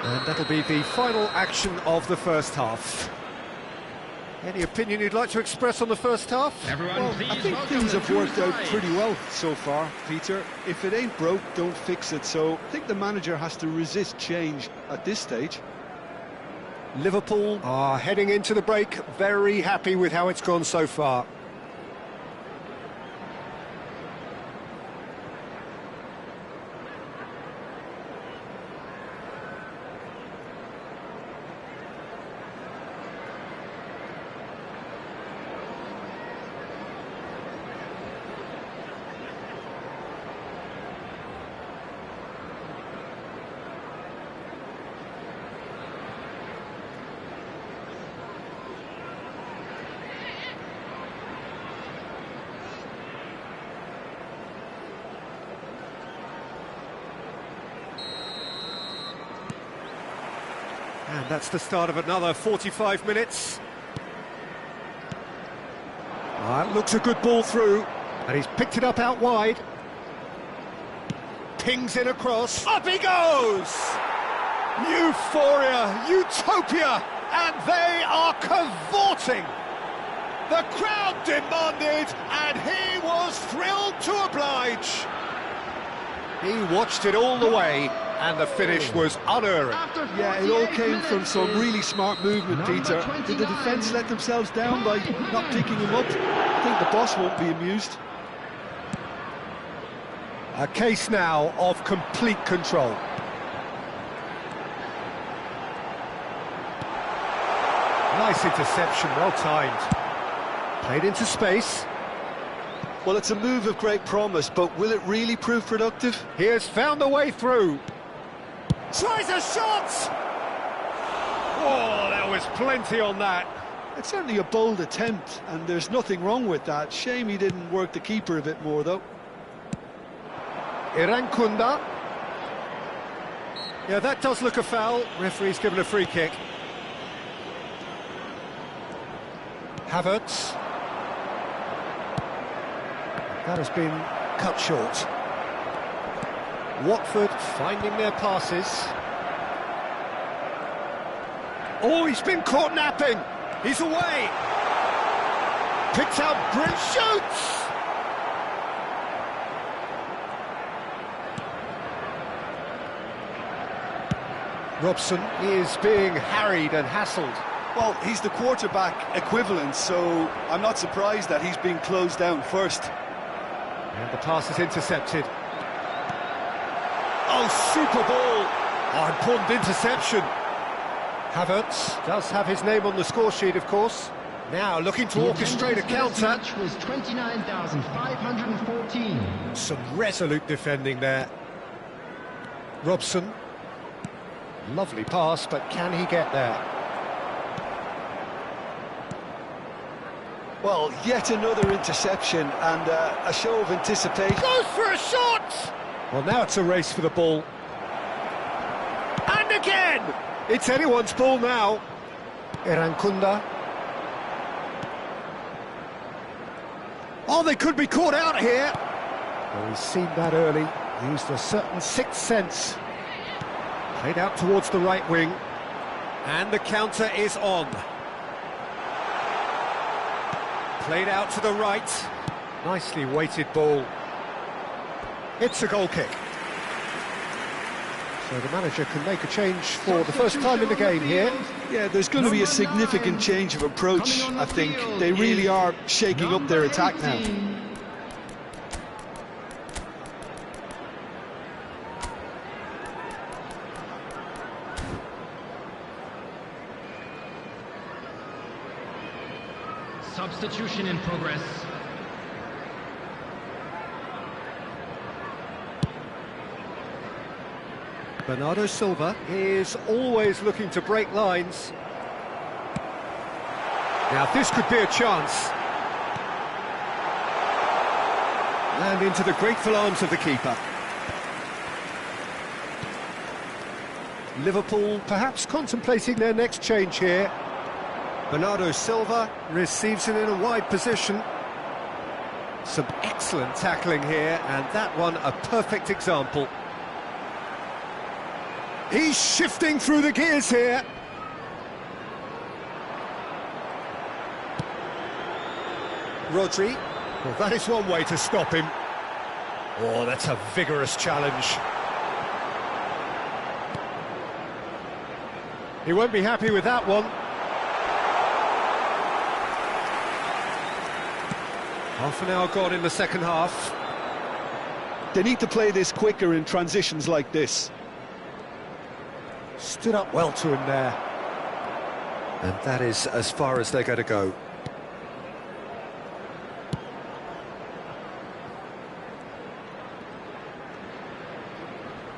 And that'll be the final action of the first half. Any opinion you'd like to express on the first half? Well, I think things have worked out pretty well so far, Peter. If it ain't broke, don't fix it. So I think the manager has to resist change at this stage. Liverpool are heading into the break, very happy with how it's gone so far. And that's the start of another 45 minutes. That looks a good ball through, and he's picked it up out wide. Pings in across, up he goes! Euphoria, utopia, and they are cavorting! The crowd demanded, and he was thrilled to oblige. He watched it all the way, and the finish was unerring. Yeah, it all came from some really smart movement, Peter. Did the defence let themselves down by not picking him up? I think the boss won't be amused. A case now of complete control. Nice interception, well timed. Played into space. Well, it's a move of great promise, but will it really prove productive? He has found a way through. Tries a shot! Oh, there was plenty on that. It's certainly a bold attempt, and there's nothing wrong with that. Shame he didn't work the keeper a bit more, though. Irankunda. Yeah, that does look a foul. Referee's given a free kick. Havertz. That has been cut short. Watford finding their passes. Oh, he's been caught napping. He's away. Picks out Brent, shoots. Robson is being harried and hassled. Well, he's the quarterback equivalent, so I'm not surprised that he's been closed down first. And the pass is intercepted. Oh, super ball! Oh, important interception. Havertz does have his name on the score sheet, of course. Now looking to orchestrate a counter. Match was 29,514. Some resolute defending there. Robson. Lovely pass, but can he get there? Well, yet another interception and a show of anticipation. Goes for a shot! Well, now it's a race for the ball. And again! It's anyone's ball now. Irankunda. Oh, they could be caught out here. Well, he's seen that early. Used a certain sixth sense. Played out towards the right wing. And the counter is on. Played out to the right. Nicely weighted ball. It's a goal kick. So the manager can make a change for the first time in the game here. Yeah, there's going to be a significant change of approach, I think. They really are shaking up their attack now. Substitution in progress. Bernardo Silva is always looking to break lines. Now this could be a chance. And into the grateful arms of the keeper. Liverpool perhaps contemplating their next change here. Bernardo Silva receives it in a wide position. Some excellent tackling here, and that one a perfect example. He's shifting through the gears here. Rodri. Well, that is one way to stop him. Oh, that's a vigorous challenge. He won't be happy with that one. Half an hour gone in the second half. They need to play this quicker in transitions like this. Stood up well to him there. And that is as far as they're going to go.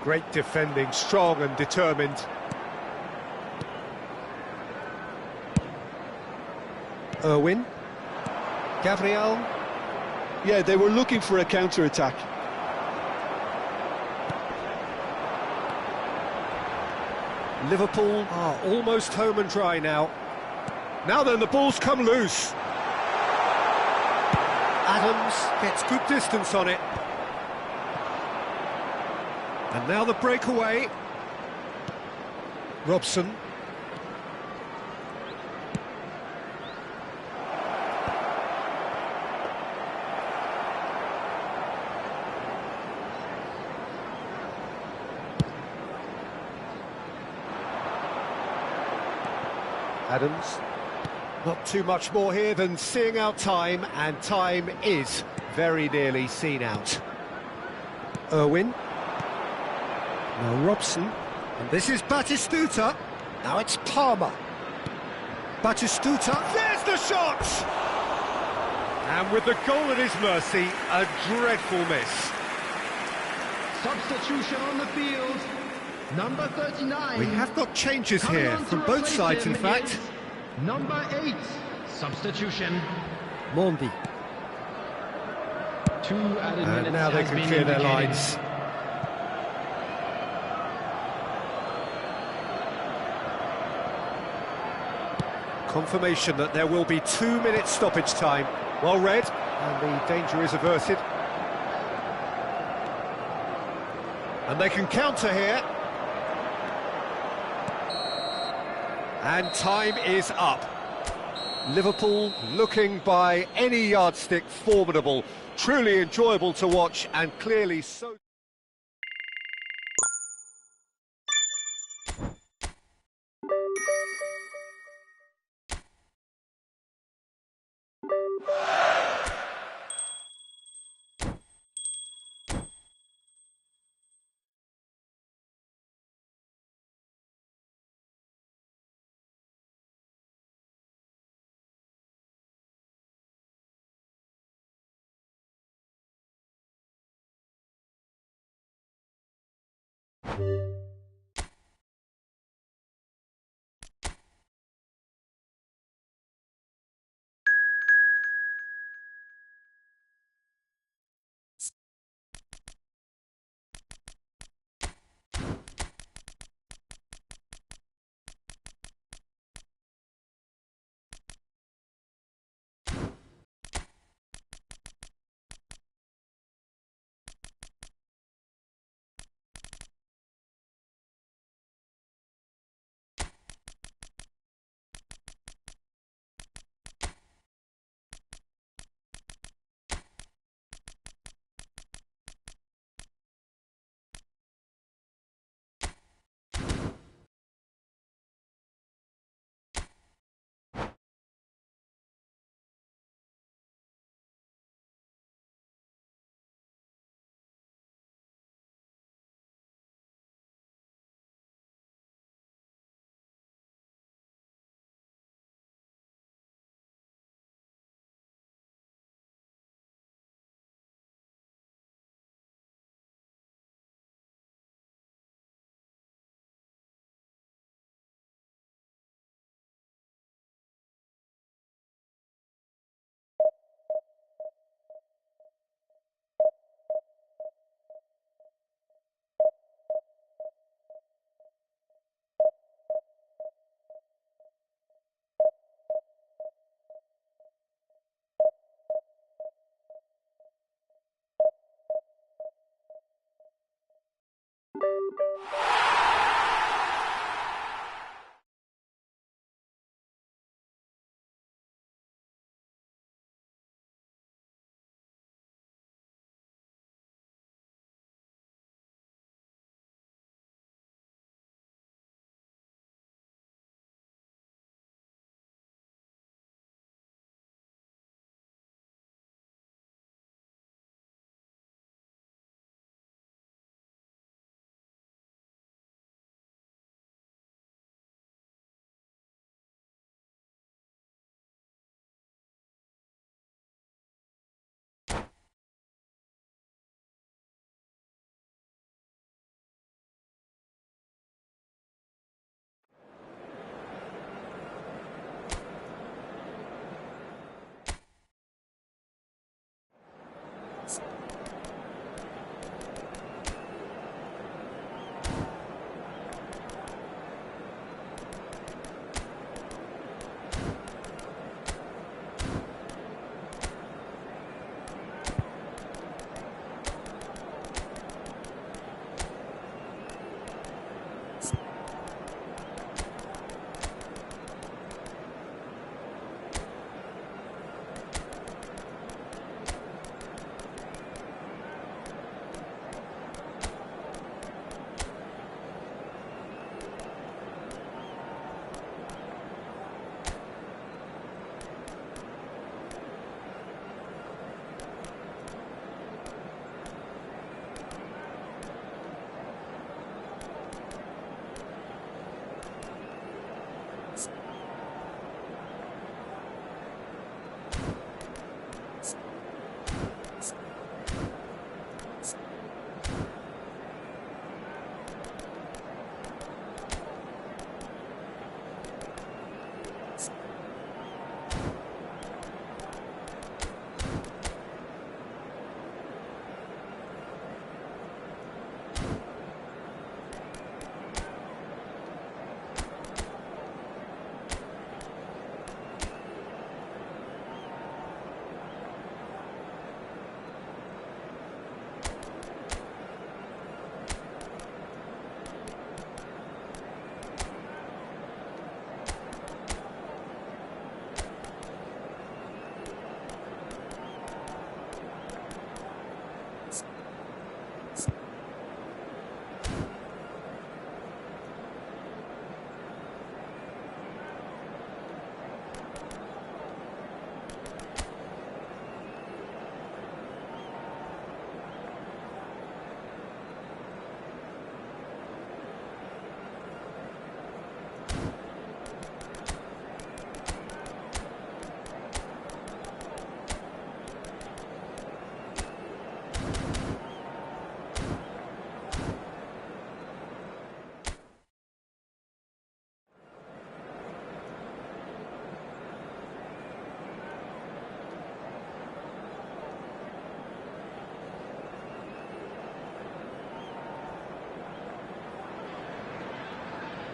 Great defending, strong and determined. Irwin. Gabriel. Yeah, they were looking for a counter-attack. Liverpool are almost home and dry now. Now then, the ball's come loose. Adams gets good distance on it. And now the breakaway. Robson. Adams. Not too much more here than seeing out time, and time is very nearly seen out. Irwin. Now Robson. And this is Batistuta. Now it's Palmer. Batistuta. There's the shot! And with the goal at his mercy, a dreadful miss. Substitution on the field. Number 39. We have got changes here from both sides, in fact. Number 8. Substitution. Mondi. 2 added minutes. And now they can clear their lines. Confirmation that there will be 2 minutes stoppage time. Well read, and the danger is averted. And they can counter here. And time is up. Liverpool looking by any yardstick formidable, truly enjoyable to watch, and clearly so...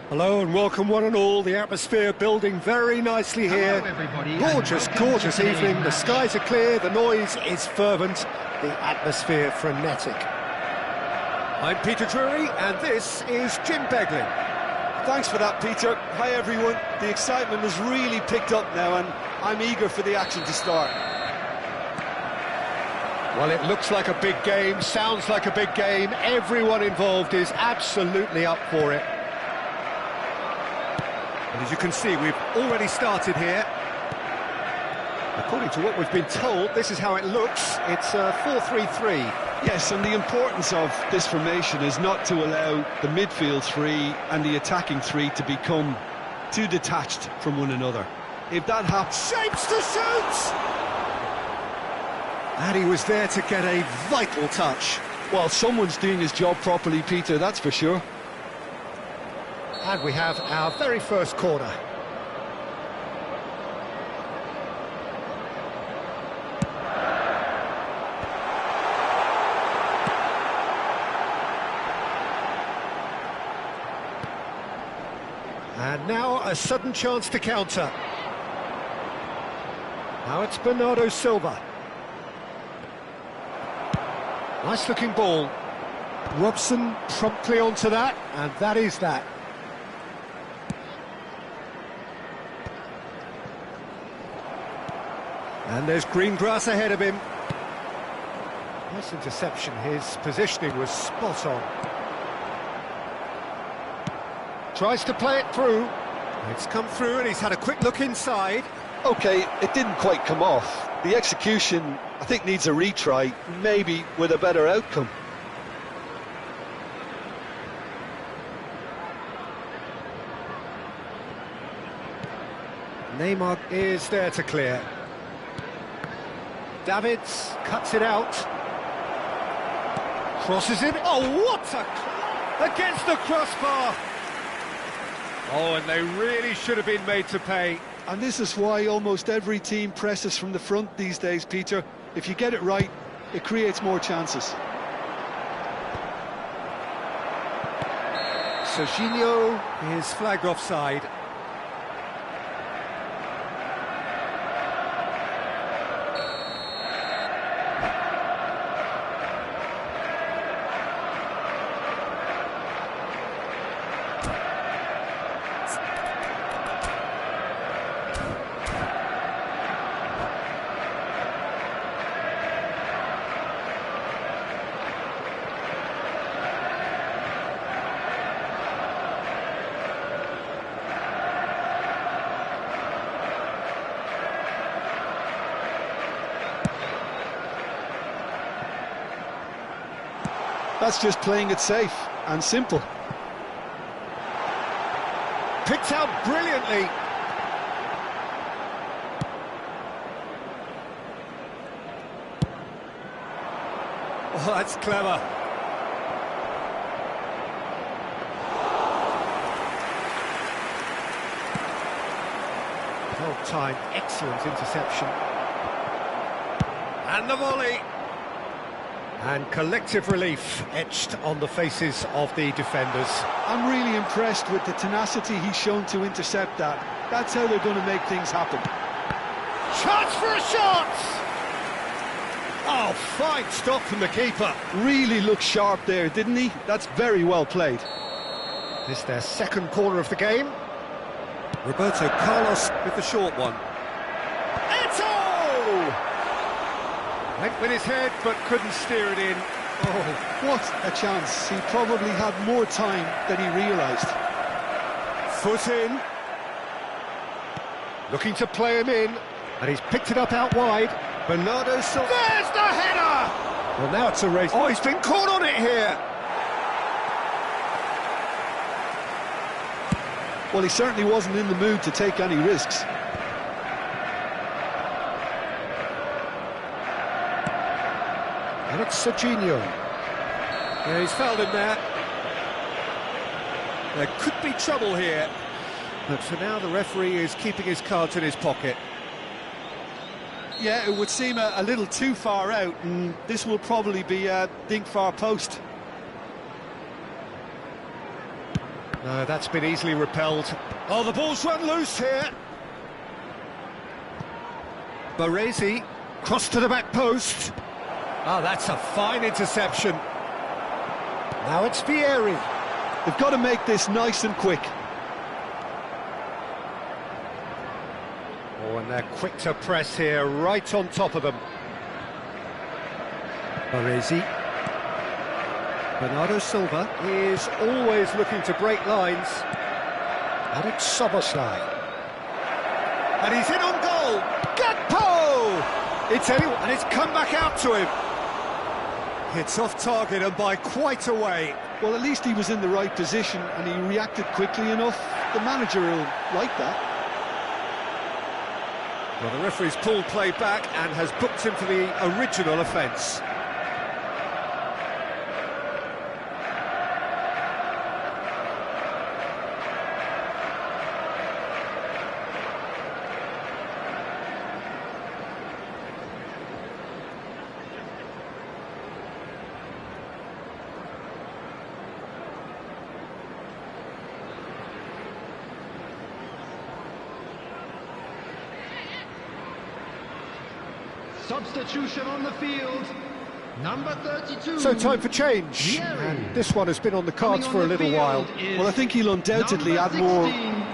Hello and welcome one and all. The atmosphere building very nicely here. Hello, everybody, Gorgeous, and welcome gorgeous to today's evening. The match. skies are clear, the noise is fervent, the atmosphere frenetic. I'm Peter Drury and this is Jim Beglin. Thanks for that, Peter. Hi, everyone. The excitement has really picked up now, and I'm eager for the action to start. Well, it looks like a big game, sounds like a big game. Everyone involved is absolutely up for it. And as you can see, we've already started here. According to what we've been told, this is how it looks. It's a 4-3-3. Yes, and the importance of this formation is not to allow the midfield three and the attacking three to become too detached from one another. If that happens... Shapes to shoot! And he was there to get a vital touch. Well, someone's doing his job properly, Peter, that's for sure. And we have our very first corner. And now a sudden chance to counter. Now it's Bernardo Silva. Nice looking ball. Robson promptly onto that, and that is that. And there's green grass ahead of him. Nice interception, his positioning was spot on. Tries to play it through. It's come through and he's had a quick look inside. OK, it didn't quite come off. The execution, I think, needs a retry, maybe with a better outcome. Neymar is there to clear. Davids cuts it out. Crosses it. Oh, what a... against the crossbar! Oh, and they really should have been made to pay. And this is why almost every team presses from the front these days, Peter. If you get it right, it creates more chances. Serginho is flagged offside. That's just playing it safe and simple. Picked out brilliantly. Oh, that's clever. Well timed, excellent interception. And the volley. And collective relief etched on the faces of the defenders. I'm really impressed with the tenacity he's shown to intercept that. That's how they're going to make things happen. Chance for a shot! Oh, fine stop from the keeper. Really looked sharp there, didn't he? That's very well played. This is their second corner of the game. Roberto Carlos with the short one. Went with his head, but couldn't steer it in. Oh, what a chance. He probably had more time than he realised. Foot in. Looking to play him in. And he's picked it up out wide. Bernardo Silva. There's the header! Well, now it's a race. Oh, he's been caught on it here. Well, he certainly wasn't in the mood to take any risks. And it's Serginho. Yeah, he's fouled him there. There could be trouble here. But for now, the referee is keeping his cards in his pocket. Yeah, it would seem a little too far out, and this will probably be a dink far post. No, that's been easily repelled. Oh, the ball's run loose here. Baresi, cross to the back post. Oh, that's a fine interception. Now it's Vieri. They've got to make this nice and quick. Oh, and they're quick to press here, right on top of them. Baresi. Bernardo Silva is always looking to break lines. And it's Soboslai. And he's in on goal. Gakpo! It's anyone, and it's come back out to him. It's off target and by quite a way. Well, at least he was in the right position and he reacted quickly enough. The manager will like that. Well, the referee's pulled play back and has booked him for the original offence. Substitution on the field. Number 32. So time for change. And this one has been on the cards for a little while. Well, I think he'll undoubtedly add more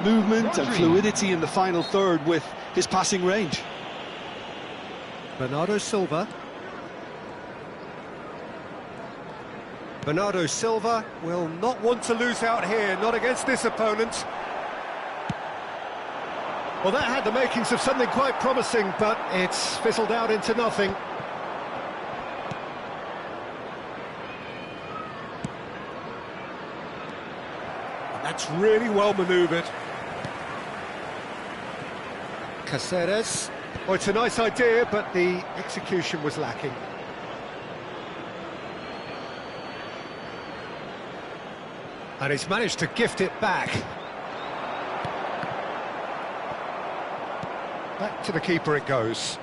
movement and fluidity in the final third with his passing range. Bernardo Silva. Bernardo Silva will not want to lose out here, not against this opponent. Well, that had the makings of something quite promising, but it's fizzled out into nothing. And that's really well manoeuvred. Caceres. Oh, it's a nice idea, but the execution was lacking. And he's managed to gift it back. Back to the keeper it goes.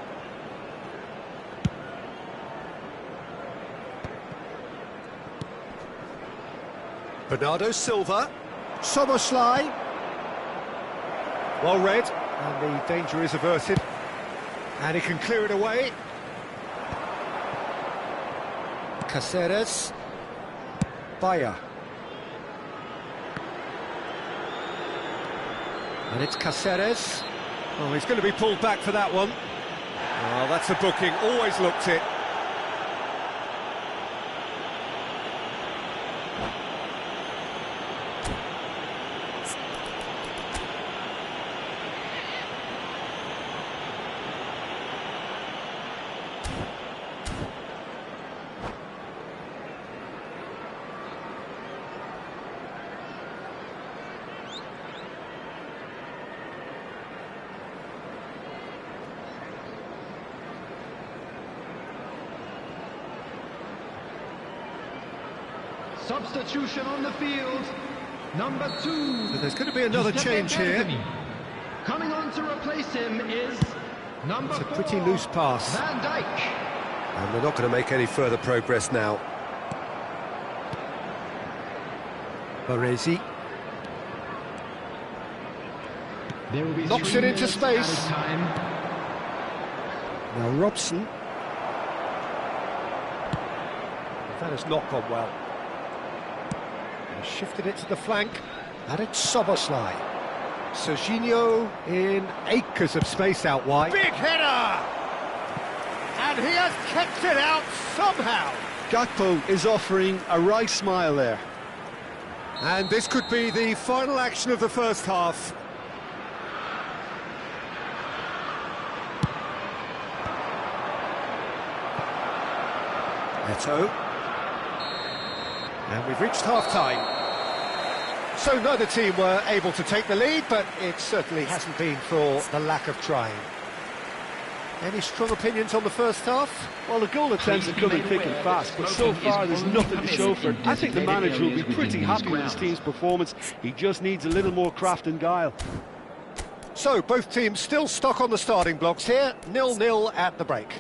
Bernardo Silva. Soboslai. Well read, and the danger is averted. And he can clear it away. Caceres. Bayer. And it's Caceres. Oh, he's going to be pulled back for that one. Oh, that's a booking, always looked it. Substitution on the field. Number 2. So there's going to be another change here. Coming on to replace him is number 4. It's a pretty loose pass. Van Dijk. And they're not going to make any further progress now. Baresi. There will be Knocks 3 it into minutes space. added time. Now Robson. That has not gone well. Shifted it to the flank, and it's Soboslai. Serginho in acres of space out wide. Big header! And he has kept it out somehow. Gakpo is offering a right smile there. And this could be the final action of the first half. Neto. And we've reached half-time. So neither team were able to take the lead, but it certainly hasn't been for the lack of trying. Any strong opinions on the first half? Well, the goal attempts are coming thick and fast, but so far there's nothing to show for it. I think the manager will be pretty happy with his team's performance. He just needs a little more craft and guile. So both teams still stuck on the starting blocks here, 0-0 at the break.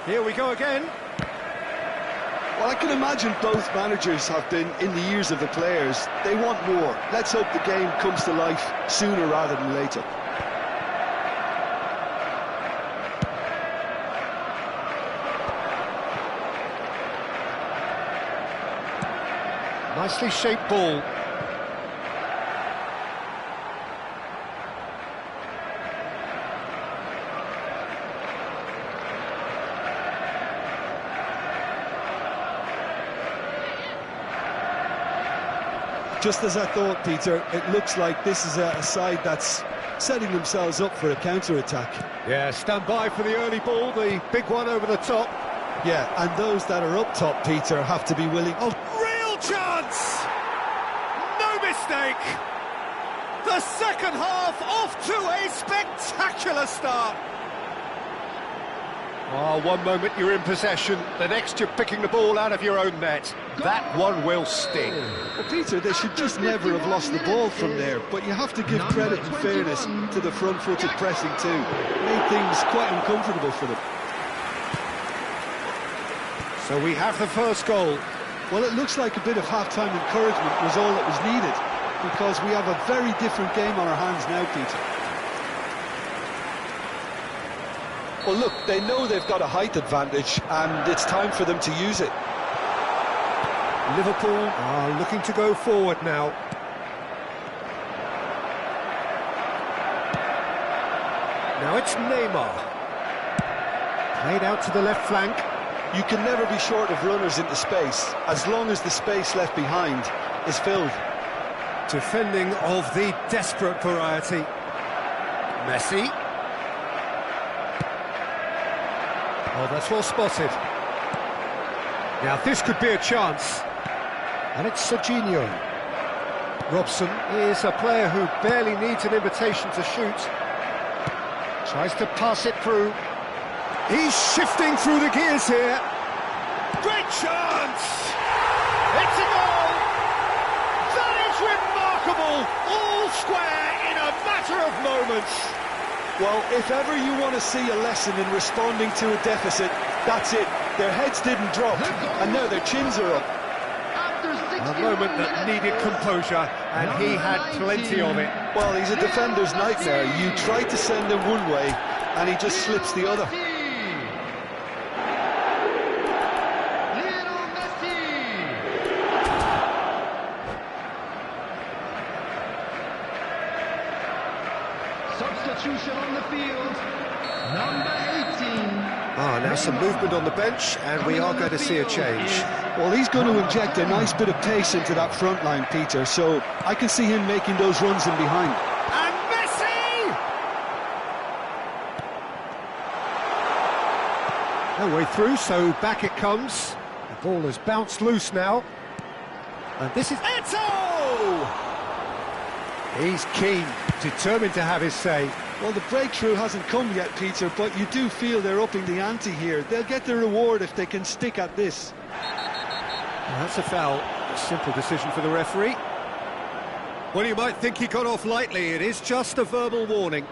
Here we go again. Well, I can imagine both managers have been in the ears of the players. They want more. Let's hope the game comes to life sooner rather than later. Nicely shaped ball. Just as I thought, Peter, it looks like this is a side that's setting themselves up for a counter-attack. Yeah, stand by for the early ball, the big one over the top. Yeah, and those that are up top, Peter, have to be willing... Oh, real chance! No mistake! The second half off to a spectacular start. Oh, one moment you're in possession, the next you're picking the ball out of your own net. That one will sting. Well, Peter, they should just never have lost the ball from there, but you have to give credit and fairness to the front-footed pressing too. Made things quite uncomfortable for them. So we have the first goal. Well, it looks like a bit of half-time encouragement was all that was needed, because we have a very different game on our hands now, Peter. Well, look, they know they've got a height advantage, and it's time for them to use it. Liverpool are looking to go forward now. Now it's Neymar. Played out to the left flank. You can never be short of runners into space, as long as the space left behind is filled. Defending of the desperate variety. Messi. Oh, that's well spotted. Now this could be a chance. And it's Serginho. Robson is a player who barely needs an invitation to shoot. Tries to pass it through. He's shifting through the gears here. Great chance! It's a goal! That is remarkable! All square in a matter of moments. Well, if ever you want to see a lesson in responding to a deficit, that's it. Their heads didn't drop, and now their chins are up. A moment that needed composure, and he had plenty of it. Well, he's a defender's nightmare. You try to send him one way, and he just slips the other. Substitution on the field, number 18. Ah, now some movement on the bench, and we are going to see a change. Well, he's going to inject a nice bit of pace into that front line, Peter, so I can see him making those runs in behind. And Messi! No way through, so back it comes. The ball has bounced loose now. And this is Eto'o! He's keen, determined to have his say. Well, the breakthrough hasn't come yet, Peter, but you do feel they're upping the ante here. They'll get their reward if they can stick at this. Well, that's a foul. A simple decision for the referee. Well, you might think he got off lightly. It is just a verbal warning.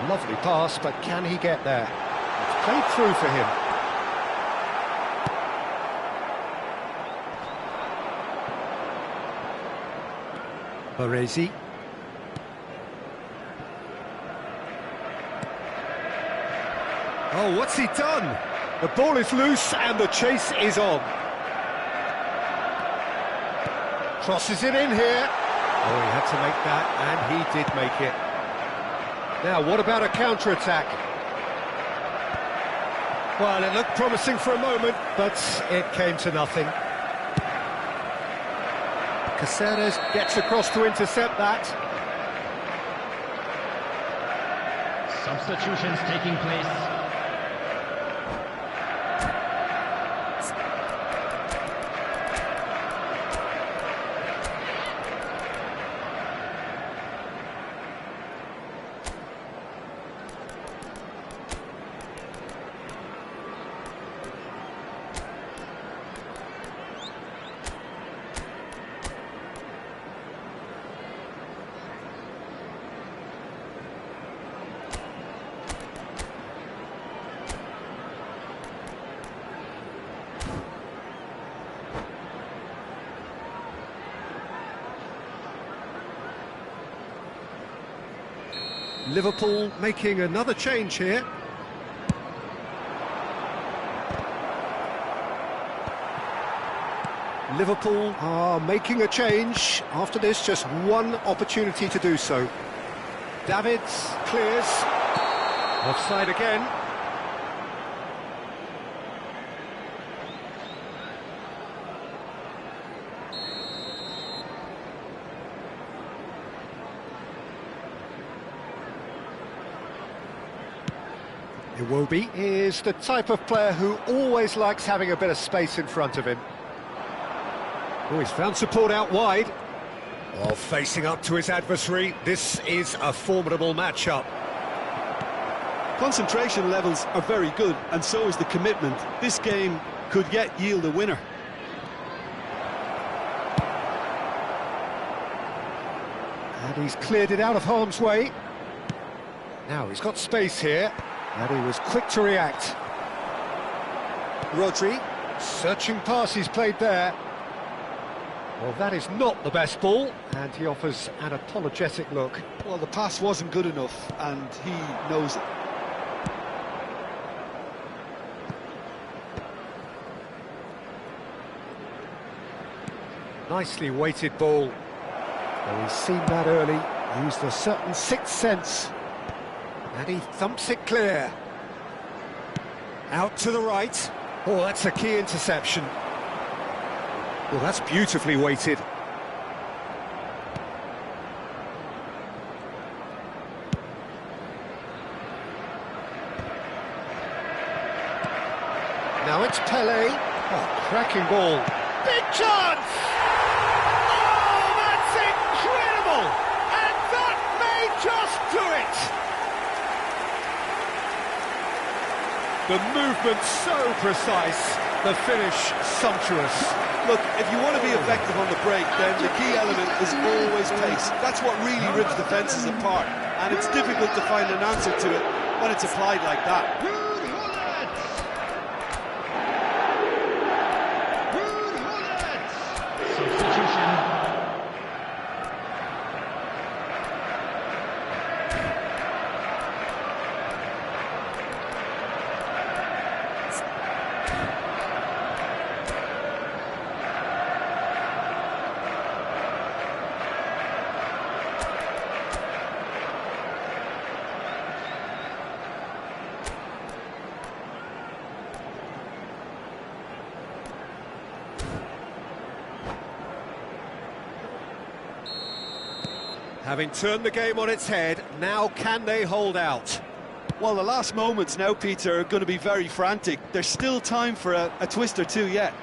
Lovely pass, but can he get there? It's played through for him. Baresi. Oh, what's he done? The ball is loose and the chase is on. Crosses it in here. Oh, he had to make that, and he did make it. Now, what about a counter-attack? Well, it looked promising for a moment, but it came to nothing. Caceres gets across to intercept that. Substitutions taking place. Liverpool making another change here. Liverpool are making a change. After this, just one opportunity to do so. Davids clears. Offside again. Iwobi is the type of player who always likes having a bit of space in front of him. Oh, he's found support out wide. While facing up to his adversary, this is a formidable matchup. Concentration levels are very good, and so is the commitment. This game could yet yield a winner. And he's cleared it out of harm's way. Now he's got space here, and he was quick to react. Rodri, searching pass he's played there. Well, that is not the best ball, and he offers an apologetic look. Well, the pass wasn't good enough, and he knows it. Nicely weighted ball. Well, he's seen that early, used a certain sixth sense. And he thumps it clear. Out to the right. Oh, that's a key interception. Well, that's beautifully weighted. Now it's Pele. Oh, cracking ball. Big chance! Oh, that's incredible! And that may just do it! The movement so precise, the finish sumptuous. Look, if you want to be effective on the break, then the key element is always pace. That's what really rips defences apart, and it's difficult to find an answer to it when it's applied like that. Having turned the game on its head, now can they hold out? Well, the last moments now, Peter, are going to be very frantic. There's still time for a twist or two yet.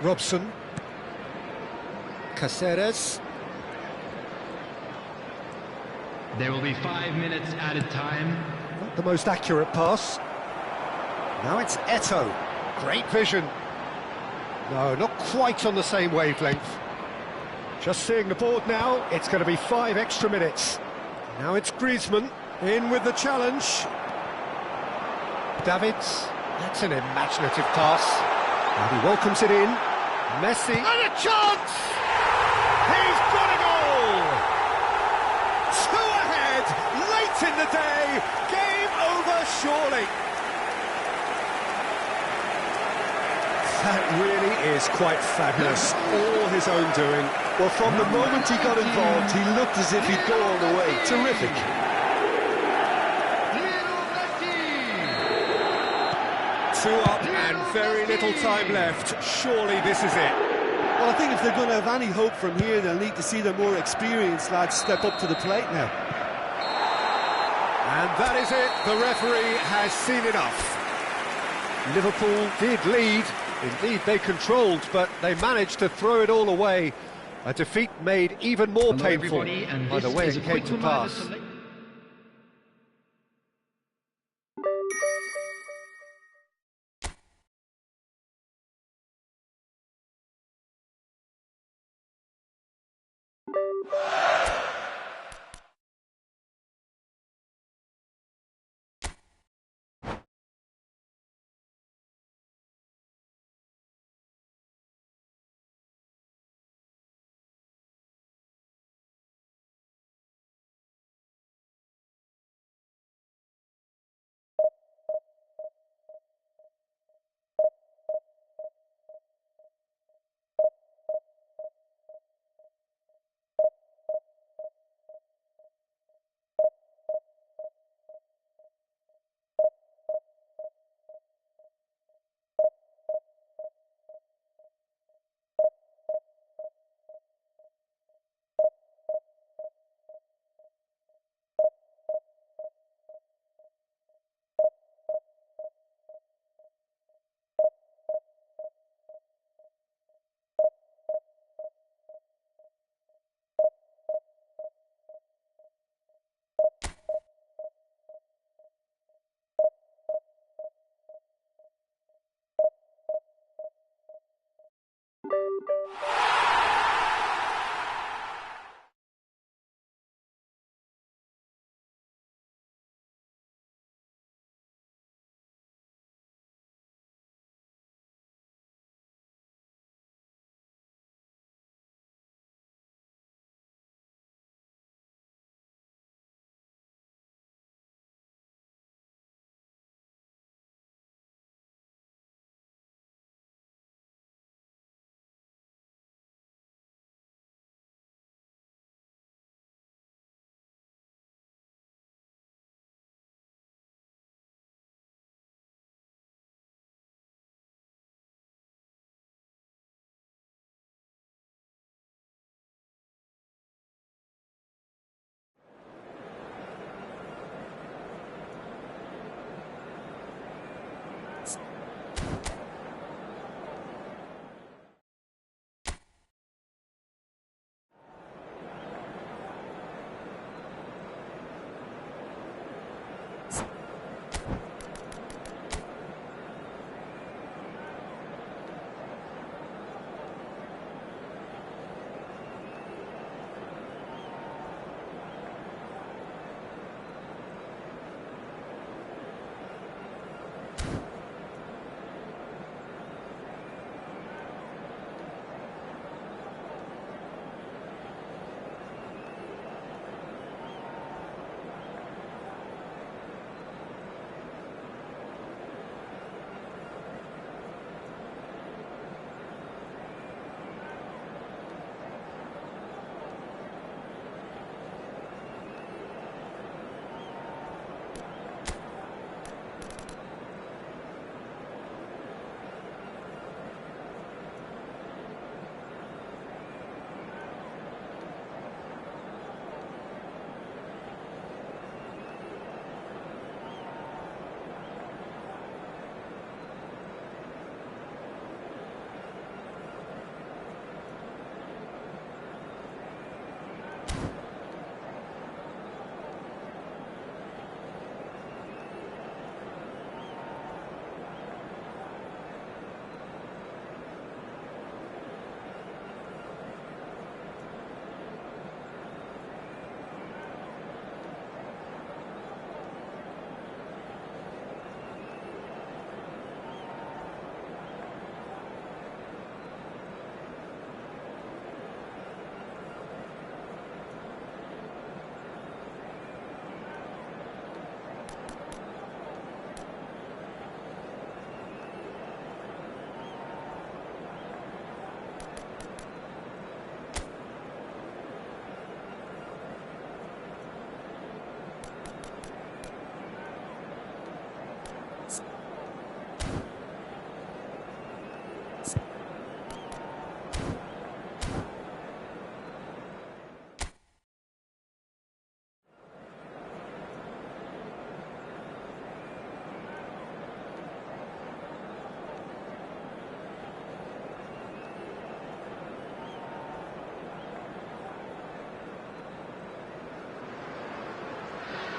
Robson. Caceres. There will be 5 minutes added time. Not the most accurate pass. Now it's Eto'o. Great vision. No, not quite on the same wavelength. Just seeing the board now, it's going to be 5 extra minutes. Now it's Griezmann, in with the challenge. Davids, that's an imaginative pass. And he welcomes it in. Messi, and a chance! He's got a goal! 2 ahead, late in the day, game over surely. That really is quite fabulous, all his own doing. Well, from the moment he got involved, he looked as if he'd go all the way. Terrific. 2 up and very little time left. Surely this is it. Well, I think if they're going to have any hope from here, they'll need to see the more experienced lads step up to the plate now. And that is it. The referee has seen enough. Liverpool did lead. Indeed, they controlled, but they managed to throw it all away. A defeat made even more painful by the way it came to pass.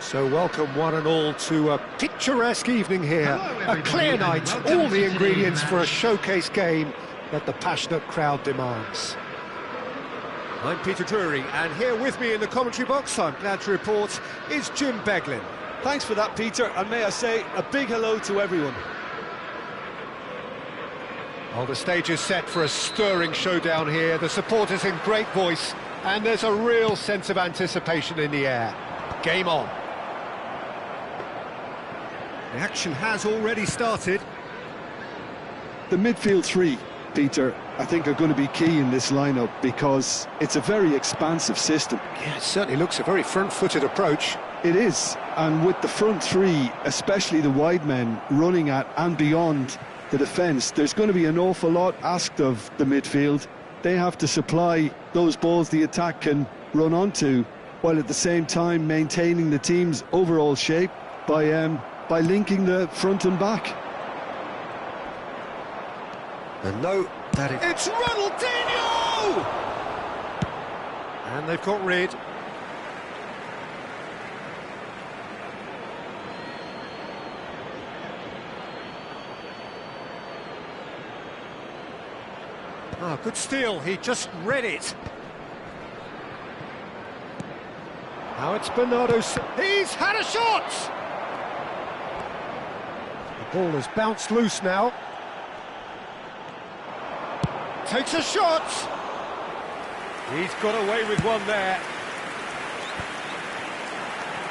So welcome one and all to a picturesque evening here. Hello, A clear everybody, night, and welcome all the to ingredients today's for a match. showcase game that the passionate crowd demands. I'm Peter Drury, and here with me in the commentary box, I'm glad to report, is Jim Beglin. Thanks for that, Peter, and may I say a big hello to everyone. Well, the stage is set for a stirring showdown here. The supporters in great voice, and there's a real sense of anticipation in the air. Game on. The action has already started. The midfield three, Peter, I think are going to be key in this lineup because it's a very expansive system. Yeah, it certainly looks a very front-footed approach. It is, and with the front three, especially the wide men, running at and beyond the defence, there's going to be an awful lot asked of the midfield. They have to supply those balls the attack can run onto, while at the same time maintaining the team's overall shape by linking the front and back. And no, that is... It's Ronaldinho! And they've got rid. Ah, good steal, he just read it. Now it's Bernardo. He's had a shot! The ball has bounced loose now. Takes a shot! He's got away with one there.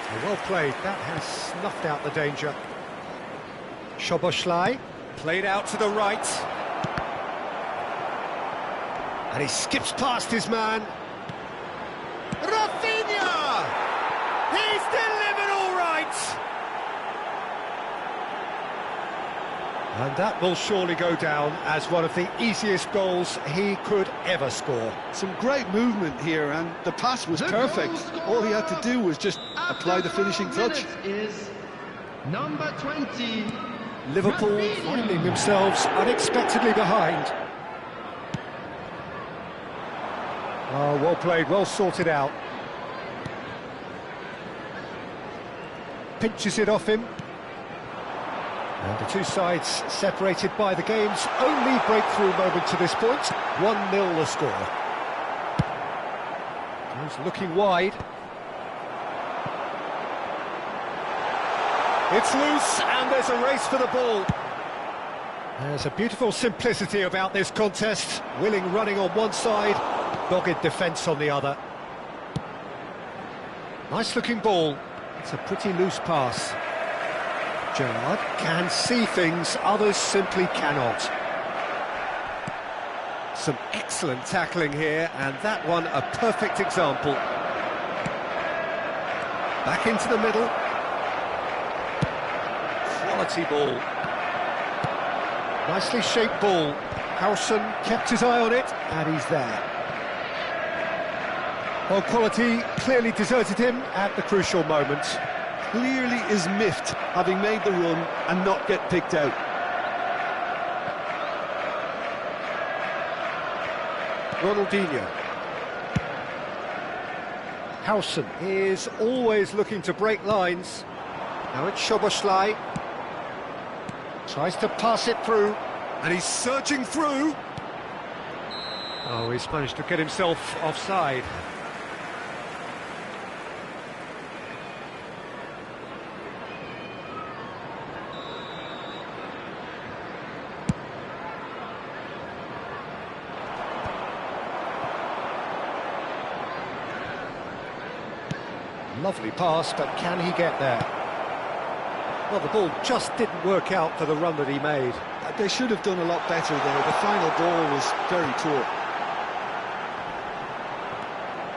Oh, well played, that has snuffed out the danger. Szoboszlai, played out to the right. And he skips past his man. Rafinha! He's delivered all right! And that will surely go down as one of the easiest goals he could ever score. Some great movement here, and the pass was perfect. All he had to do was just apply the finishing touch. Is number 20. Liverpool Rafinha. finding themselves unexpectedly behind. Oh, well played, well sorted out. Pinches it off him. And the two sides separated by the game's only breakthrough moment to this point. 1-0 the score. He's looking wide. It's loose, and there's a race for the ball. There's a beautiful simplicity about this contest. Willing running on one side, dogged defence on the other. Nice looking ball. It's a pretty loose pass. Gerrard can see things others simply cannot. Some excellent tackling here, and that one a perfect example. Back into the middle. Quality ball. Nicely shaped ball. Howson kept his eye on it, and he's there. Well, quality clearly deserted him at the crucial moment. Clearly is miffed, having made the run and not get picked out. Ronaldinho. Howson is always looking to break lines. Now it's Szoboszlai. Tries to pass it through, and he's surging through. Oh, he's managed to get himself offside. Lovely pass, but can he get there? Well, the ball just didn't work out for the run that he made. They should have done a lot better there. The final ball was very poor.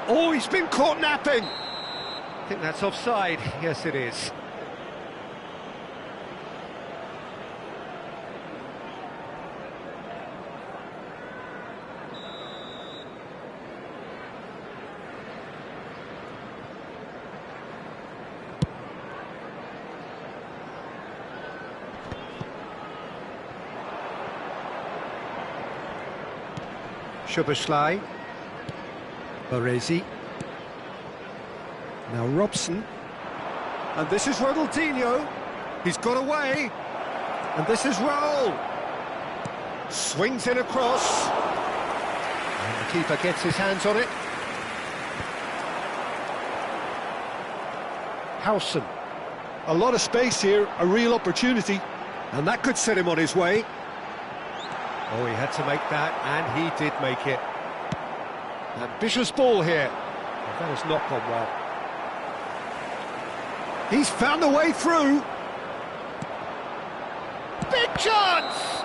Oh, he's been caught napping! I think that's offside. Yes, it is. Szoboszlai. Baresi. Now Robson. And this is Ronaldinho. He's got away. And this is Raul. Swings in across. And the keeper gets his hands on it. Howson. A lot of space here, a real opportunity. And that could set him on his way. Oh, he had to make that, and he did make it. Ambitious ball here. Well, that has not gone well. He's found the way through. Big chance!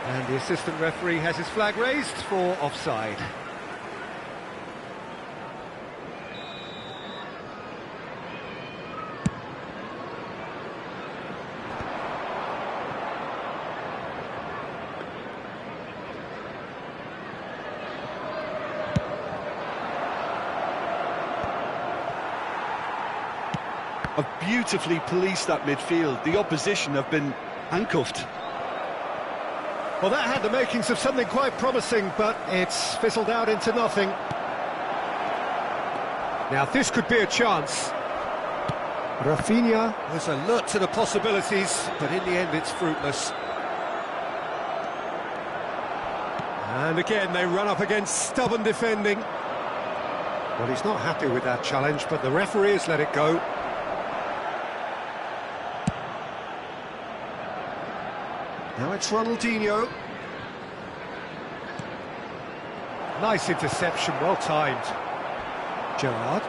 And the assistant referee has his flag raised for offside. Have beautifully policed that midfield. The opposition have been handcuffed. Well, that had the makings of something quite promising, but it's fizzled out into nothing. Now, this could be a chance. Rafinha was alert to the possibilities, but in the end it's fruitless. And again, they run up against stubborn defending. Well, he's not happy with that challenge, but the referee has let it go. Now it's Ronaldinho. Nice interception, well timed. Gerrard.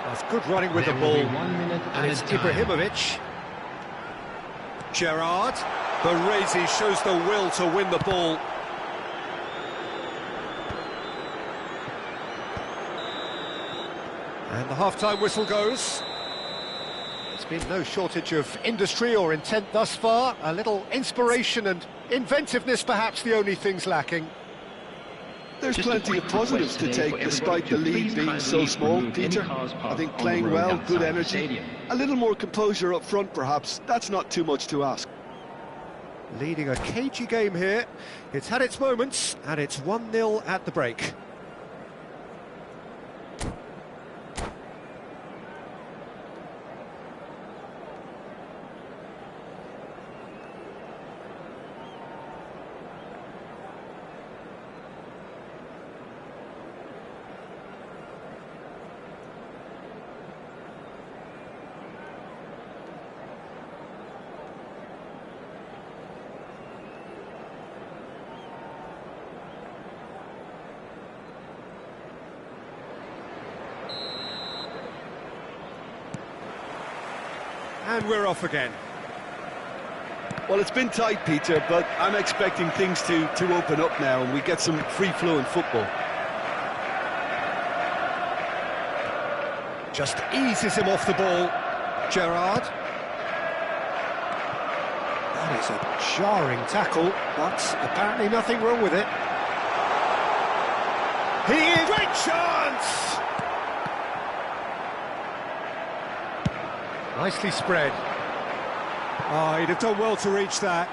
That's good running with the ball. 1 minute And it's Ibrahimovic. Gerrard. Baresi shows the will to win the ball. And the half-time whistle goes. There's been no shortage of industry or intent thus far. A little inspiration and inventiveness, perhaps the only things lacking. There's plenty of positives to take despite the lead being so small, Peter. I think playing well, good energy, a little more composure up front perhaps, that's not too much to ask. Leading a cagey game here. It's had its moments, and it's 1-0 at the break. And we're off again. Well, it's been tight, Peter, but I'm expecting things to open up now and we get some free-flowing football. Just eases him off the ball. Gerrard. That is a jarring tackle, but apparently nothing wrong with it. Great chance! Nicely spread. Oh, he'd have done well to reach that.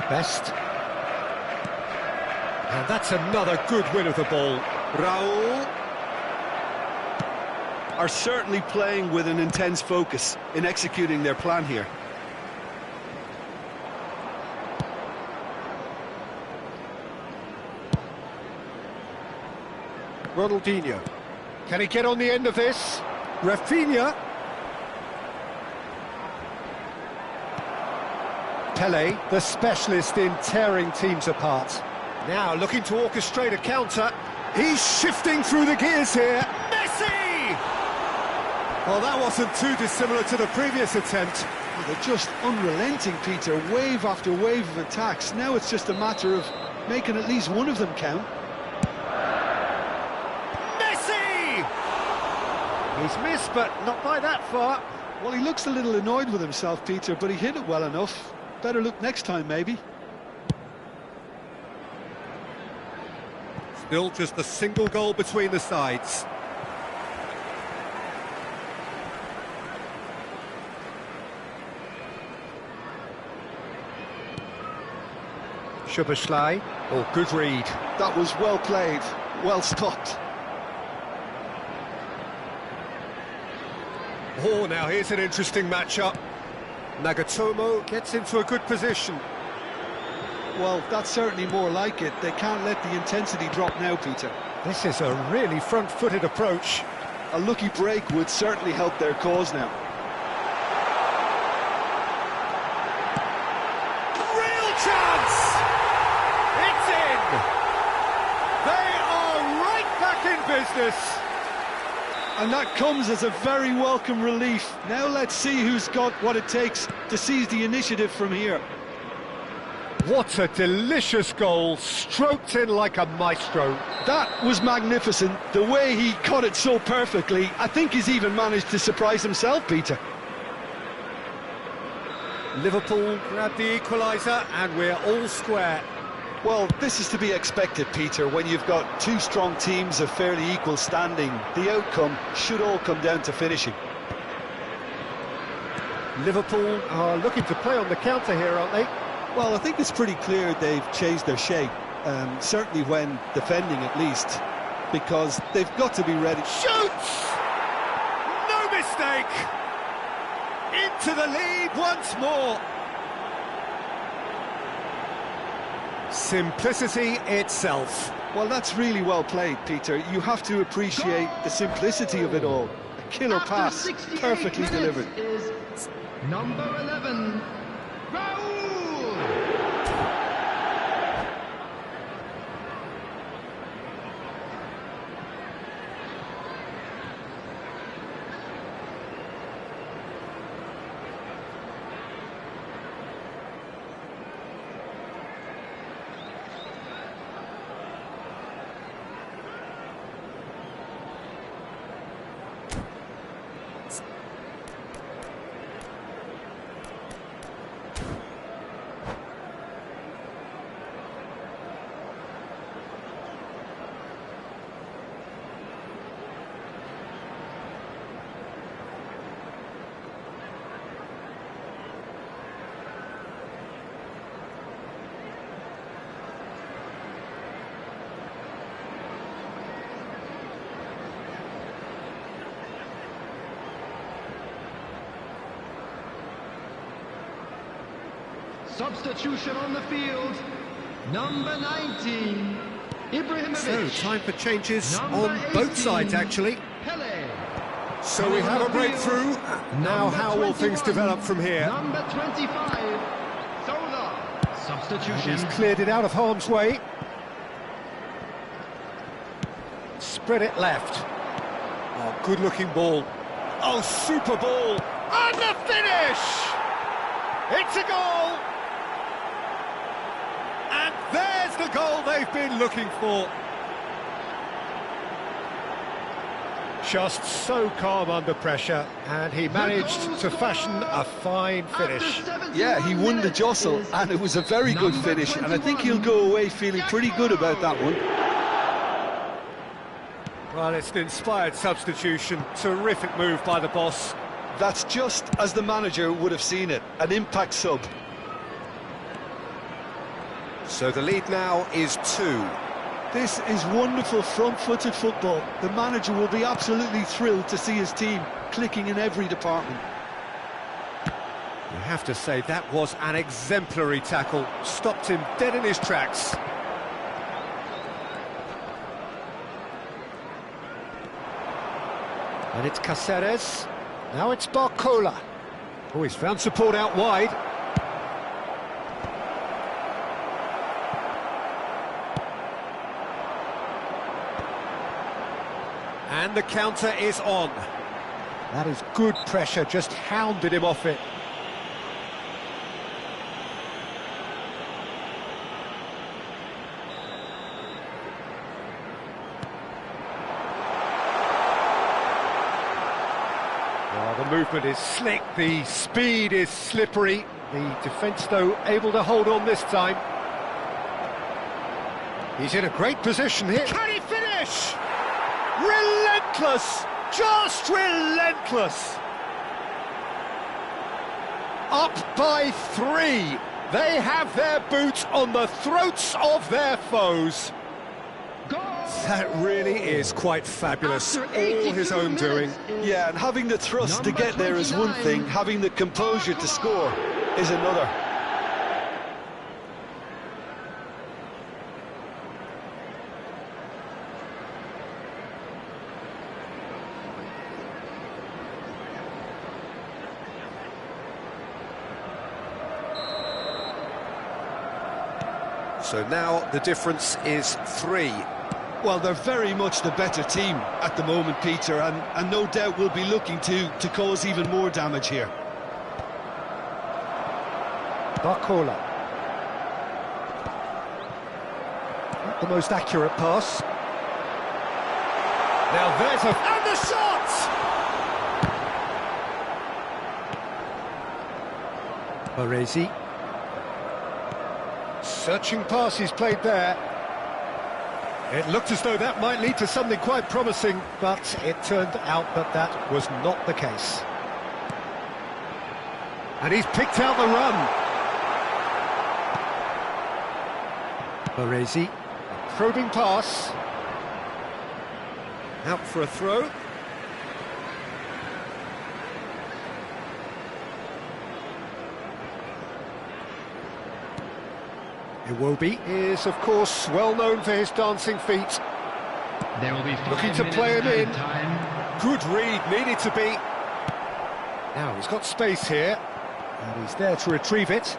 Best. And that's another good win of the ball. Raul. Are certainly playing with an intense focus in executing their plan here. Ronaldinho. Can he get on the end of this? Rafinha. Pele, the specialist in tearing teams apart. Now looking to orchestrate a counter. He's shifting through the gears here. Messi! Well, that wasn't too dissimilar to the previous attempt. Well, they're just unrelenting, Peter. Wave after wave of attacks. Now it's just a matter of making at least one of them count. He's missed, but not by that far. Well, he looks a little annoyed with himself, Peter, but he hit it well enough. Better look next time, maybe. Still just a single goal between the sides. Szoboszlai. Oh, good read. That was well played. Well stopped. Oh, now here's an interesting matchup. Nagatomo gets into a good position. Well, that's certainly more like it. They can't let the intensity drop now, Peter. This is a really front-footed approach. A lucky break would certainly help their cause now. Real chance! It's in! They are right back in business. And that comes as a very welcome relief. Now let's see who's got what it takes to seize the initiative from here. What a delicious goal, stroked in like a maestro. That was magnificent. The way he caught it so perfectly. I think he's even managed to surprise himself, Peter. Liverpool grab the equaliser and we're all square. Well, this is to be expected, Peter, when you've got two strong teams of fairly equal standing. The outcome should all come down to finishing. Liverpool are looking to play on the counter here, aren't they? Well, I think it's pretty clear they've changed their shape, certainly when defending at least, because they've got to be ready. Shoots! No mistake! Into the lead once more. Simplicity itself. Well, that's really well played, Peter. You have to appreciate the simplicity of it all. A killer pass, perfectly delivered. Is number 11, Raul! Substitution on the field, number 19, Ibrahimovic. So, time for changes Number on both 18, sides, actually. Pele. So we have a breakthrough. Now Number how will things 21, develop from here? Number 25, Zola. Substitution. He's cleared it out of harm's way. Spread it left. Oh, good-looking ball. Oh, super ball. And the finish! It's a goal! And there's the goal they've been looking for. Just so calm under pressure, and he managed to fashion a fine finish. Yeah, he won the jostle, and it was a very good finish, and I think he'll go away feeling pretty good about that one. Well, it's an inspired substitution. Terrific move by the boss. That's just as the manager would have seen it, an impact sub. So the lead now is 2. This is wonderful front-footed football. The manager will be absolutely thrilled to see his team clicking in every department. You have to say that was an exemplary tackle. Stopped him dead in his tracks. And it's Caceres. Now it's Barcola. Oh, he's found support out wide. And the counter is on. That is good pressure, just hounded him off it. Well, the movement is slick, the speed is slippery. The defence, though, able to hold on this time. He's in a great position here. Can he finish? Relentless! Just relentless! Up by 3. They have their boots on the throats of their foes. That really is quite fabulous. After All 82 his own doing. minutes is Yeah, and having the thrust to number get there is one 29. thing, having the composure to score is another. So now the difference is 3. Well, they're very much the better team at the moment, Peter, and no doubt will be looking to cause even more damage here. Barcola. Not the most accurate pass. Now there's a... And the shot! Baresi. Searching pass he's played there. It looked as though that might lead to something quite promising, but it turned out that that was not the case. And he's picked out the run. Baresi, probing pass. Out for a throw. Iwobi is, of course, well known for his dancing feet. There will be 5 Looking to minutes play him added in. time. Good read, needed to be. Now he's got space here, and he's there to retrieve it.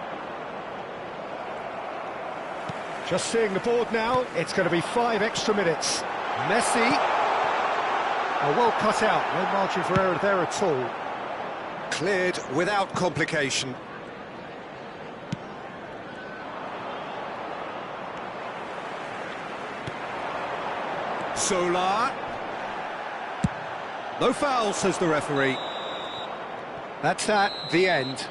Just seeing the board now, it's going to be 5 extra minutes. Messi. Oh, well cut out, no margin for error there at all. Cleared without complication. Solar. No foul, says the referee. That's at the end.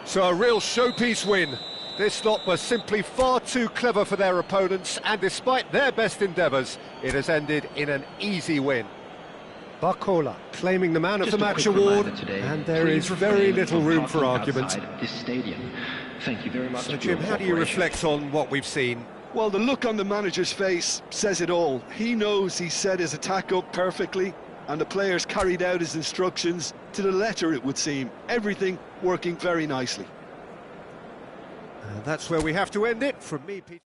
So a real showpiece win. This lot were simply far too clever for their opponents, and despite their best endeavours, it has ended in an easy win. Barcola claiming the Man of Just the a Match quick award, reminder today, and there please is refrain very little from room for parking argument. outside this stadium. Thank you very much. So for Jim, your how do you cooperation. reflect on what we've seen? Well, the look on the manager's face says it all. He knows he set his attack up perfectly, and the players carried out his instructions to the letter, it would seem. Everything working very nicely. And that's where we have to end it. From me, Peter.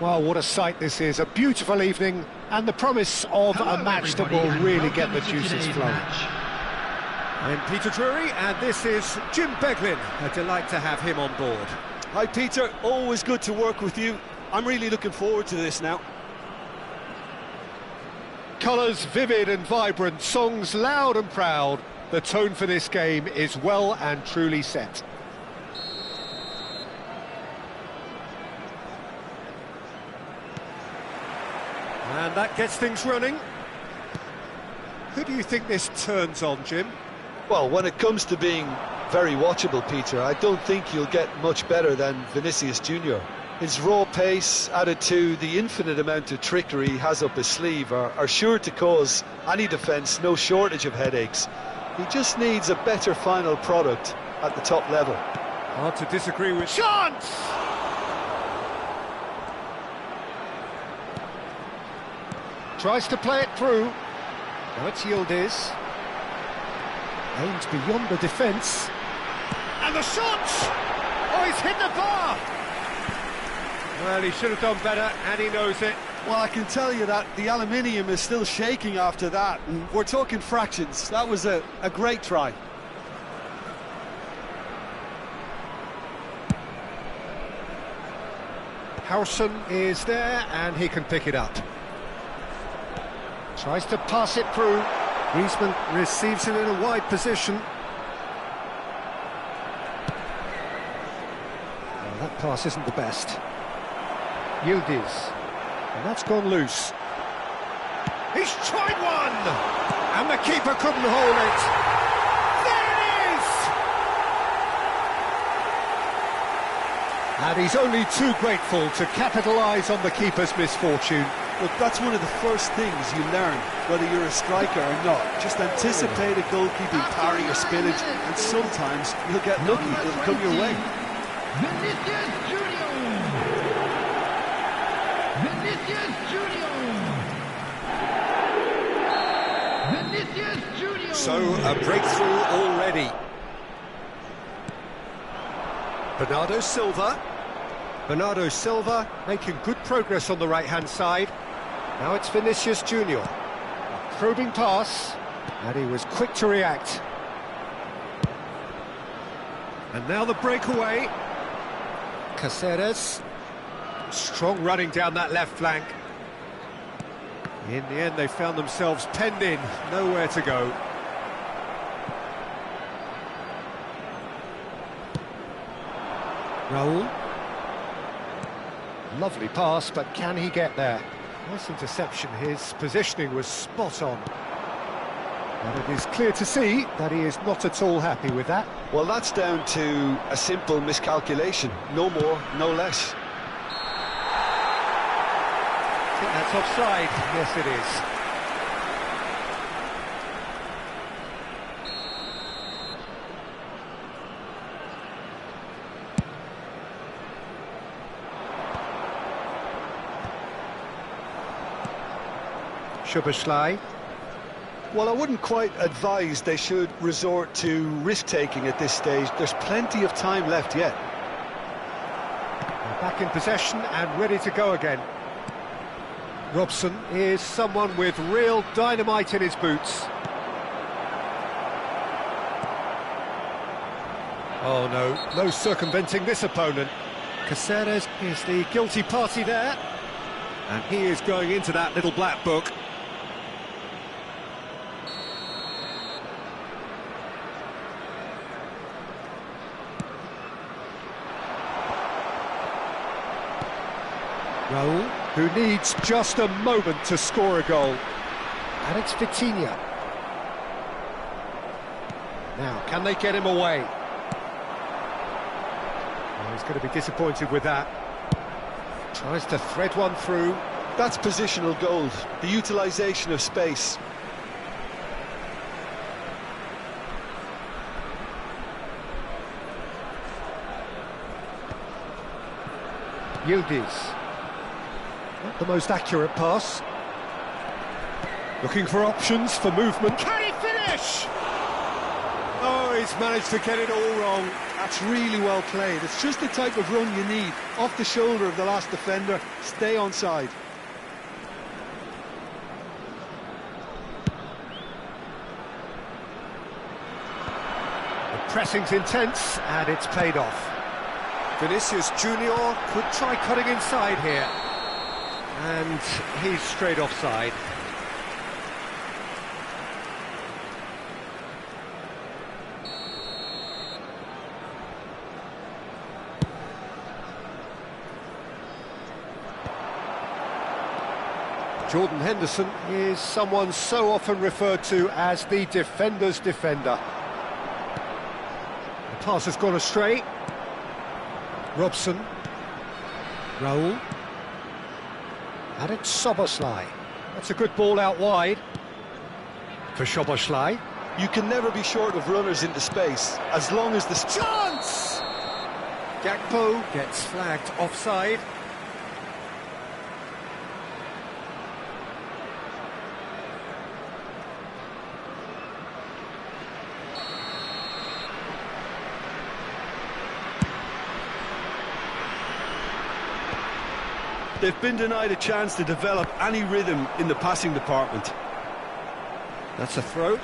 Well, what a sight this is. A beautiful evening and the promise of a match that will really get the juices flowing. I'm Peter Drury and this is Jim Beglin. A delight to have him on board. Hi Peter, always good to work with you. I'm really looking forward to this now. Colours vivid and vibrant, songs loud and proud. The tone for this game is well and truly set. And that gets things running. Who do you think this turns on, Jim? Well, when it comes to being very watchable, Peter, I don't think you'll get much better than Vinicius Junior. His raw pace, added to the infinite amount of trickery he has up his sleeve, are sure to cause any defence no shortage of headaches. He just needs a better final product at the top level. Hard to disagree with. Chance! Tries to play it through. Now it's Yildiz. Aims beyond the defence. And the shot! Oh, he's hit the bar! Well, he should have done better, and he knows it. Well, I can tell you that the aluminium is still shaking after that. And we're talking fractions. That was a great try. Howson is there, and he can pick it up. Tries to pass it through. Griezmann receives it in a wide position. Well, that pass isn't the best. Yildiz. And that's gone loose. He's tried one! And the keeper couldn't hold it. There it is! And he's only too grateful to capitalise on the keeper's misfortune. Look, that's one of the first things you learn, whether you're a striker or not. Just anticipate a goalkeeping parry or spillage, and sometimes you'll get lucky, it'll come your way. Vinicius Junior! Vinicius Junior! Vinicius Junior! So, a breakthrough already. Bernardo Silva. Bernardo Silva making good progress on the right-hand side. Now it's Vinicius Junior. A probing pass, and he was quick to react. And now the breakaway. Caceres. Strong running down that left flank. In the end, they found themselves penned in, nowhere to go. Raul. Lovely pass, but can he get there? Nice interception, his positioning was spot on. And it is clear to see that he is not at all happy with that. Well, that's down to a simple miscalculation. No more, no less. I think that's offside. Yes, it is. Szoboszlai. Well, I wouldn't quite advise they should resort to risk-taking at this stage. There's plenty of time left yet. Back in possession and ready to go again. Robson is someone with real dynamite in his boots. Oh no, no circumventing this opponent. Caceres is the guilty party there. And he is going into that little black book. Raul, who needs just a moment to score a goal. And it's Vitinha. Now, can they get him away? Well, he's going to be disappointed with that. Tries to thread one through. That's positional gold, the utilisation of space. Yildiz. Not the most accurate pass. Looking for options for movement. Can he finish? Oh, he's managed to get it all wrong. That's really well played. It's just the type of run you need. Off the shoulder of the last defender, stay onside. The pressing's intense, and it's paid off. Vinicius Junior could try cutting inside here. And he's straight offside. Jordan Henderson is someone so often referred to as the defender's defender. The pass has gone astray. Robson. Raul. And it's Szoboszlai. That's a good ball out wide for Szoboszlai. You can never be short of runners into space, as long as the... Chance! Gakpo gets flagged offside. They've been denied a chance to develop any rhythm in the passing department. That's a throw.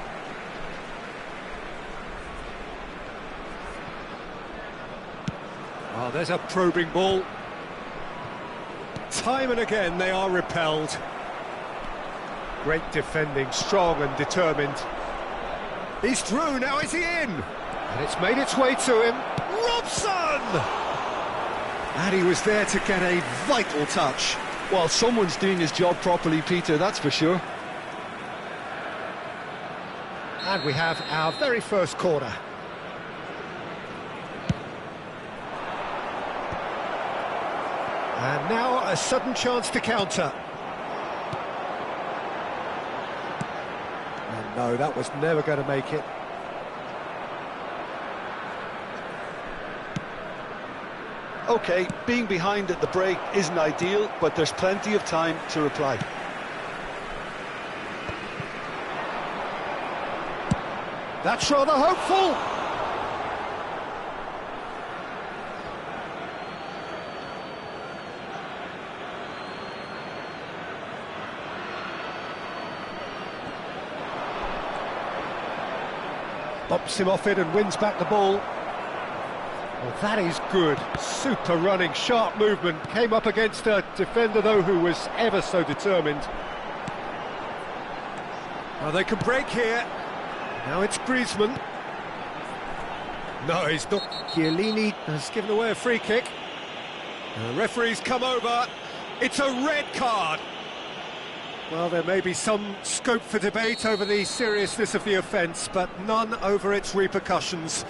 Oh, there's a probing ball. Time and again they are repelled. Great defending, strong and determined. He's through, now is he in? And it's made its way to him. Robson! And he was there to get a vital touch. Well, someone's doing his job properly, Peter, that's for sure. And we have our very first corner. And now a sudden chance to counter. And no, that was never going to make it. OK, being behind at the break isn't ideal, but there's plenty of time to reply. That's rather hopeful. Bops him off it and wins back the ball. Well, that is good. Super running, sharp movement. Came up against a defender, though, who was ever so determined. Now they can break here. Now it's Griezmann. No, he's not. Chiellini has given away a free kick. The referee's come over. It's a red card. Well, there may be some scope for debate over the seriousness of the offence, but none over its repercussions.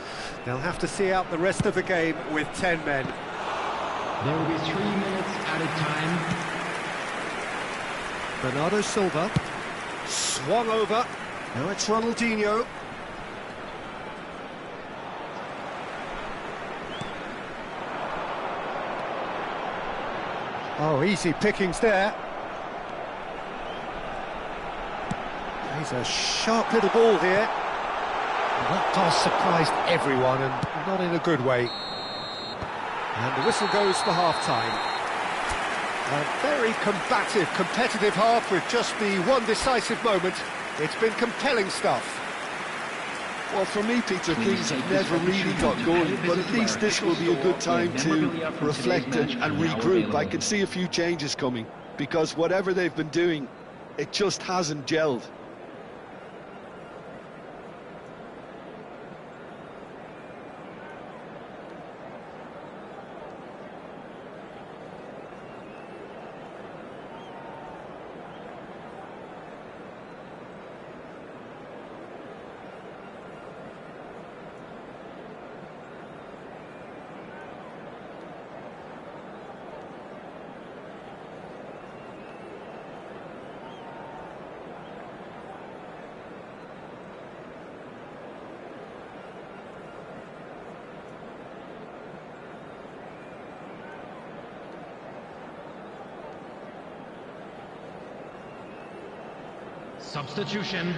They'll have to see out the rest of the game with 10 men. There will be 3 minutes added time. Bernardo Silva swung over. Now it's Ronaldinho. Oh, easy pickings there. He's a sharp little ball here. And that pass surprised everyone, and not in a good way. And the whistle goes for half-time. A very combative, competitive half with just the one decisive moment. It's been compelling stuff. Well, for me, Peter, things have never really got going, but at least this will be a good time to reflect and regroup. I can see a few changes coming, because whatever they've been doing, it just hasn't gelled. Substitution.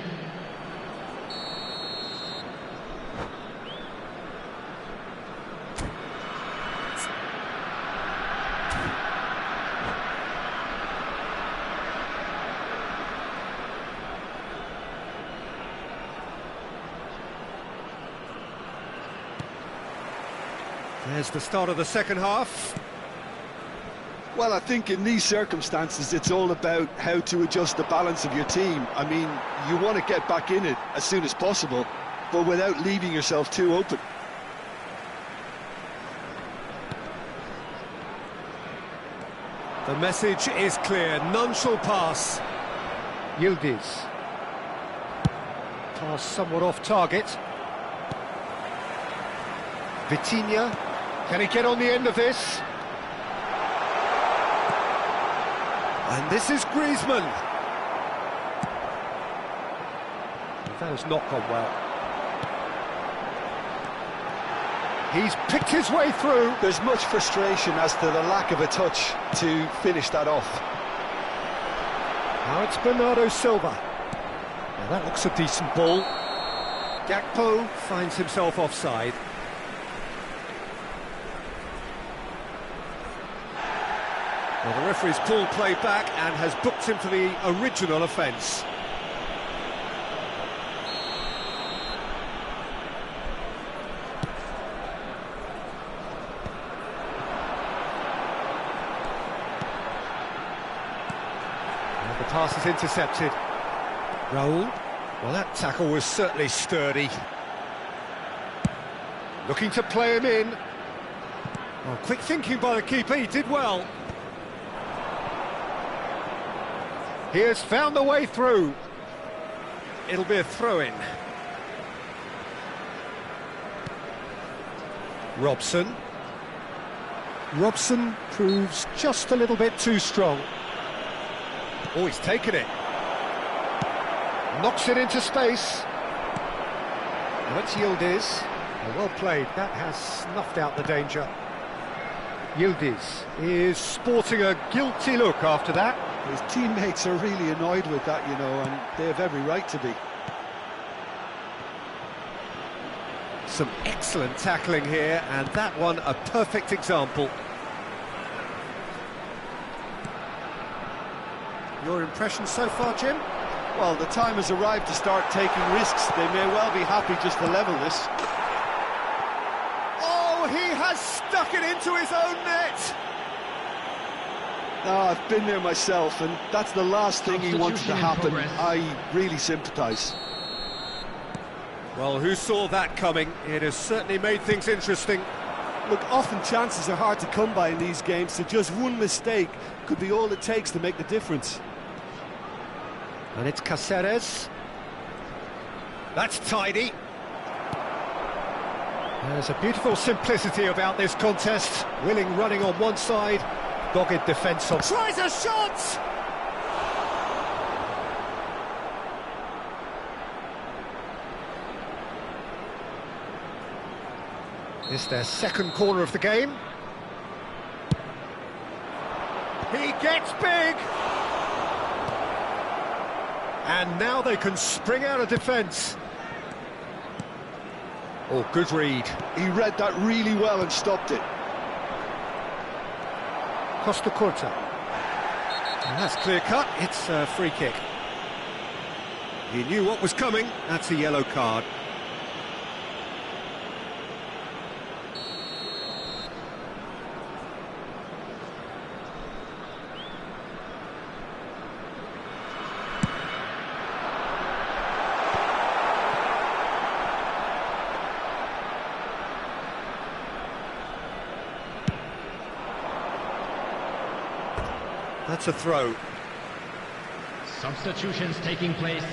There's the start of the second half. Well, I think in these circumstances, it's all about how to adjust the balance of your team. I mean, you want to get back in it as soon as possible, but without leaving yourself too open. The message is clear, none shall pass. Yildiz. Pass somewhat off target. Vitinha. Can he get on the end of this? And this is Griezmann. That has not gone well. He's picked his way through. There's much frustration as to the lack of a touch to finish that off. Now it's Bernardo Silva. Now that looks a decent ball. Gakpo finds himself offside. Well, the referee's pulled play back and has booked him for the original offence. The pass is intercepted. Raul. Well, that tackle was certainly sturdy. Looking to play him in. Oh, quick thinking by the keeper, he did well. He has found the way through. It'll be a throw-in. Robson. Robson proves just a little bit too strong. Oh, he's taken it. Knocks it into space. Now it's Yildiz. Well played, that has snuffed out the danger. Yildiz is sporting a guilty look after that. His teammates are really annoyed with that, you know, and they have every right to be. Some excellent tackling here, and that one a perfect example. Your impression so far, Jim? Well, the time has arrived to start taking risks. They may well be happy just to level this. Oh, he has stuck it into his own net! No, I've been there myself, and that's the last thing he wanted to happen. I really sympathise. Well, who saw that coming? It has certainly made things interesting. Look, often chances are hard to come by in these games, so just one mistake could be all it takes to make the difference. And it's Cáceres. That's tidy. There's a beautiful simplicity about this contest. Willing running on one side, dogged defence on... Tries a shot! It's their second corner of the game. He gets big! And now they can spring out of defence. Oh, good read. He read that really well and stopped it. Costa Curta. And that's clear cut, it's a free kick. He knew what was coming, that's a yellow card. That's a throw. Substitutions taking place.